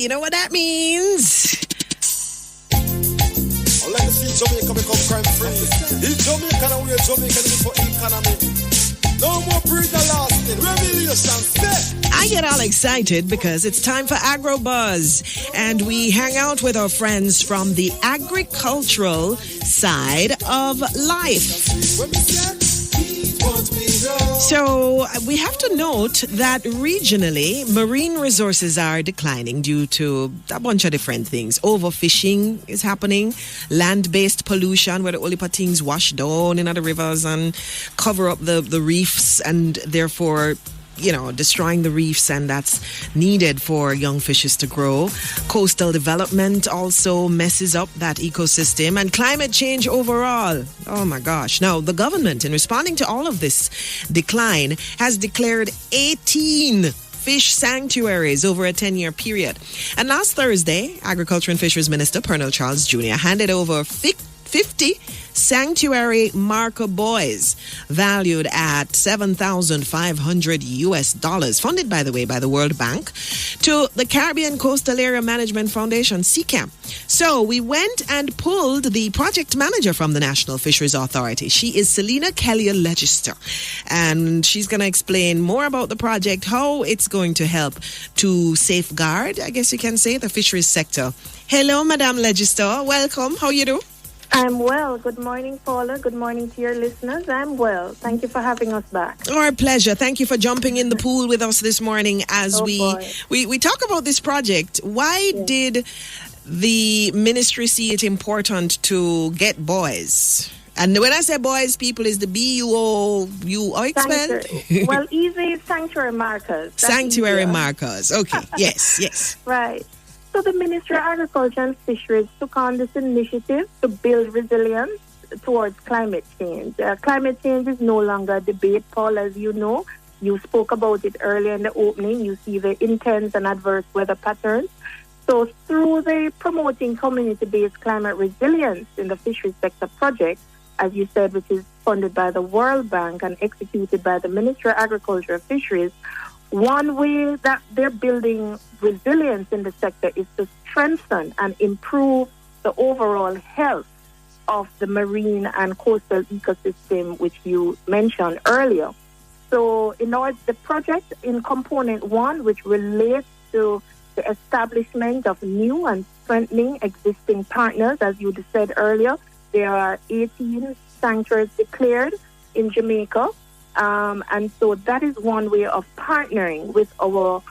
You know what that means? Let me see Jamaica become crime free. If Jamaica and we are Jamaica for economy. No more breeder lasting. Revelation step. I get all excited because it's time for AgroBuzz, and we hang out with our friends from the agricultural side of life. So we have to note that regionally, marine resources are declining due to a bunch of different things. Overfishing is happening, land-based pollution, where the only things wash down in the rivers and cover up the reefs, and therefore, destroying the reefs, and that's needed for young fishes to grow. Coastal development also messes up that ecosystem, and climate change overall. Oh my gosh. Now, the government, in responding to all of this decline, has declared 18 fish sanctuaries over a 10-year period. And last Thursday, Agriculture and Fisheries Minister Pearnel Charles Jr. handed over 50 sanctuary marker buoys valued at $7,500 funded, by the way, by the World Bank, to the Caribbean Coastal Area Management Foundation, CCAM. So we went and pulled the project manager from the National Fisheries Authority. She is Selena Ledgister, and she's going to explain more about the project, how it's going to help to safeguard, I guess you can say, the fisheries sector. Hello, Madame Ledgister. Welcome. How you do? I'm well. Good morning, Paula. Good morning to your listeners. I'm well. Thank you for having us back. Our pleasure. Thank you for jumping in the pool with us this morning as we talk about this project. Why did the ministry see it important to get buoys? And when I say buoys, people, is the B-U-O-U-O spelled? Well, easy, sanctuary markers. Sanctuary markers. Okay. Yes. Right. So the Ministry of Agriculture and Fisheries took on this initiative to build resilience towards climate change. Climate change is no longer a debate, Paul, as you know. You spoke about it earlier in the opening. You see the intense and adverse weather patterns. So through the Promoting Community-Based Climate Resilience in the Fisheries Sector project, as you said, which is funded by the World Bank and executed by the Ministry of Agriculture and Fisheries, one way that they're building resilience in the sector is to strengthen and improve the overall health of the marine and coastal ecosystem, which you mentioned earlier. So the project in component one, which relates to the establishment of new and strengthening existing partners, as you said earlier, there are 18 sanctuaries declared in Jamaica. And so that is one way of partnering with our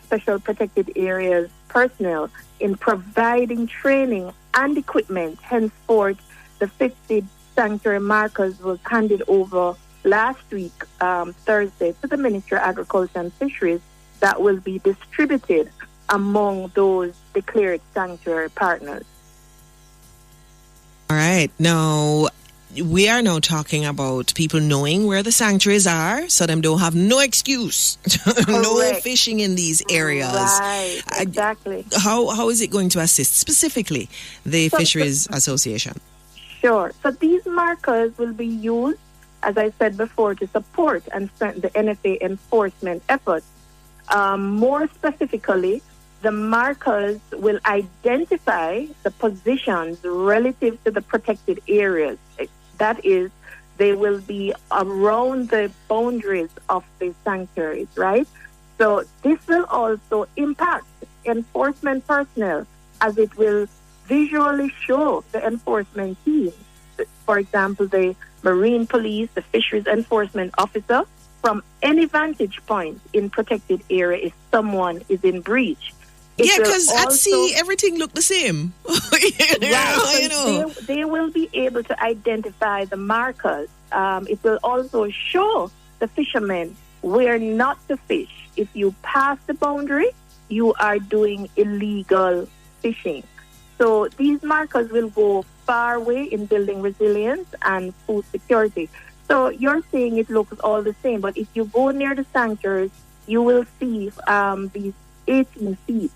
special protected areas personnel in providing training and equipment. Henceforth, the 50 sanctuary markers was handed over last week, Thursday, to the Ministry of Agriculture and Fisheries that will be distributed among those declared sanctuary partners. All right. Now, we are now talking about people knowing where the sanctuaries are, so them don't have no excuse. No fishing in these areas. Right, exactly. How is it going to assist specifically the Fisheries Association? Sure. So these markers will be used, as I said before, to support and strengthen the NFA enforcement efforts. More specifically, the markers will identify the positions relative to the protected areas. That is, they will be around the boundaries of the sanctuaries, right? So this will also impact enforcement personnel, as it will visually show the enforcement team. For example, the Marine Police, the Fisheries Enforcement Officer, from any vantage point in protected area if someone is in breach. Because at sea, everything looked the same. They will be able to identify the markers. It will also show the fishermen where not to fish. If you pass the boundary, you are doing illegal fishing. So these markers will go far way in building resilience and food security. So you're saying it looks all the same, but if you go near the sanctuaries, you will see these 18 feet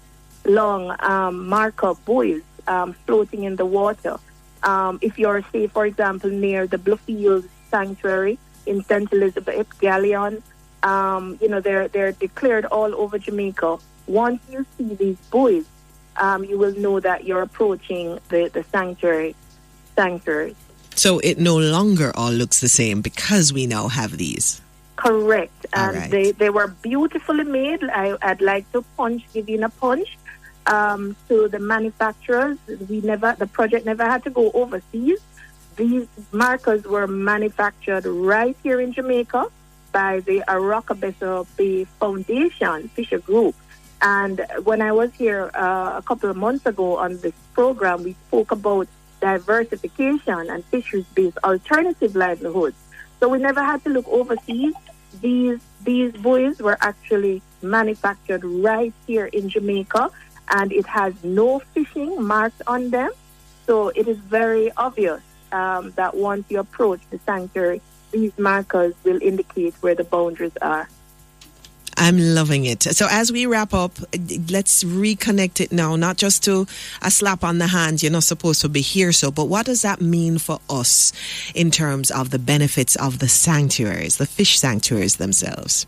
long marker buoys floating in the water. If you're, say, for example, near the Bluefield Sanctuary in St. Elizabeth Galleon, they're declared all over Jamaica. Once you see these buoys, you will know that you're approaching the sanctuary. So it no longer all looks the same because we now have these. Correct. All And right. they were beautifully made. I'd like to give in a punch to the manufacturers. The project never had to go overseas. These markers were manufactured right here in Jamaica by the Arakabeso Bay Foundation Fisher Group. And when I was here a couple of months ago on this program, we spoke about diversification and fisheries-based alternative livelihoods. So we never had to look overseas. These buoys were actually manufactured right here in Jamaica, and it has no fishing marked on them. So it is very obvious that once you approach the sanctuary, these markers will indicate where the boundaries are. I'm loving it. So as we wrap up, let's reconnect it now, not just to a slap on the hand, you're not supposed to be here, but what does that mean for us in terms of the benefits of the sanctuaries, the fish sanctuaries themselves?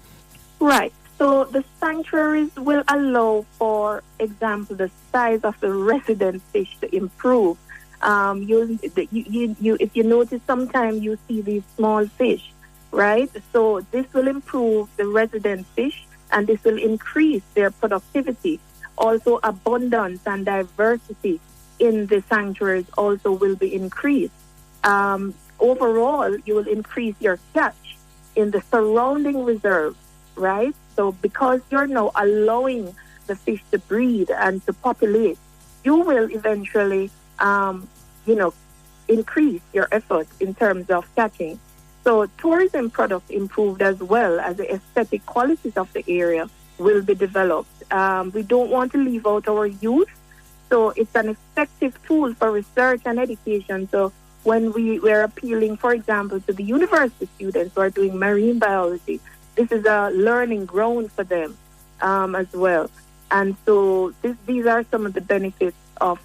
Right. So the sanctuaries will allow, for example, the size of the resident fish to improve. If you notice, sometimes you see these small fish, right? So this will improve the resident fish, and this will increase their productivity. Also, abundance and diversity in the sanctuaries also will be increased. Overall, you will increase your catch in the surrounding reserves, right? So because you're now allowing the fish to breed and to populate, you will eventually, increase your efforts in terms of catching. So tourism products improved as well as the aesthetic qualities of the area will be developed. We don't want to leave out our youth. So it's an effective tool for research and education. So when we're appealing, for example, to the university students who are doing marine biology, this is a learning ground for them as well. And so these are some of the benefits of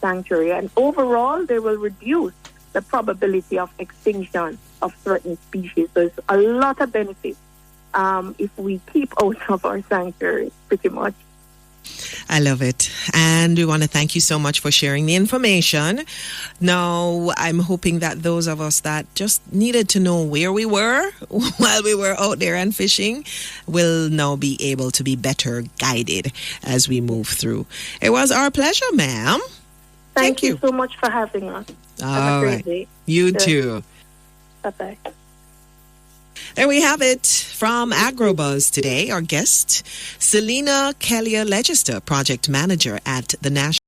sanctuary. And overall, they will reduce the probability of extinction of certain species. So there's a lot of benefits if we keep out of our sanctuary, pretty much. I love it. And we want to thank you so much for sharing the information. Now, I'm hoping that those of us that just needed to know where we were while we were out there and fishing will now be able to be better guided as we move through. It was our pleasure, ma'am. Thank you so much for having us. Have a great day. You too. Bye-bye. There we have it from AgroBuzz today. Our guest, Selena Ledgister Kellier, Project Manager at the National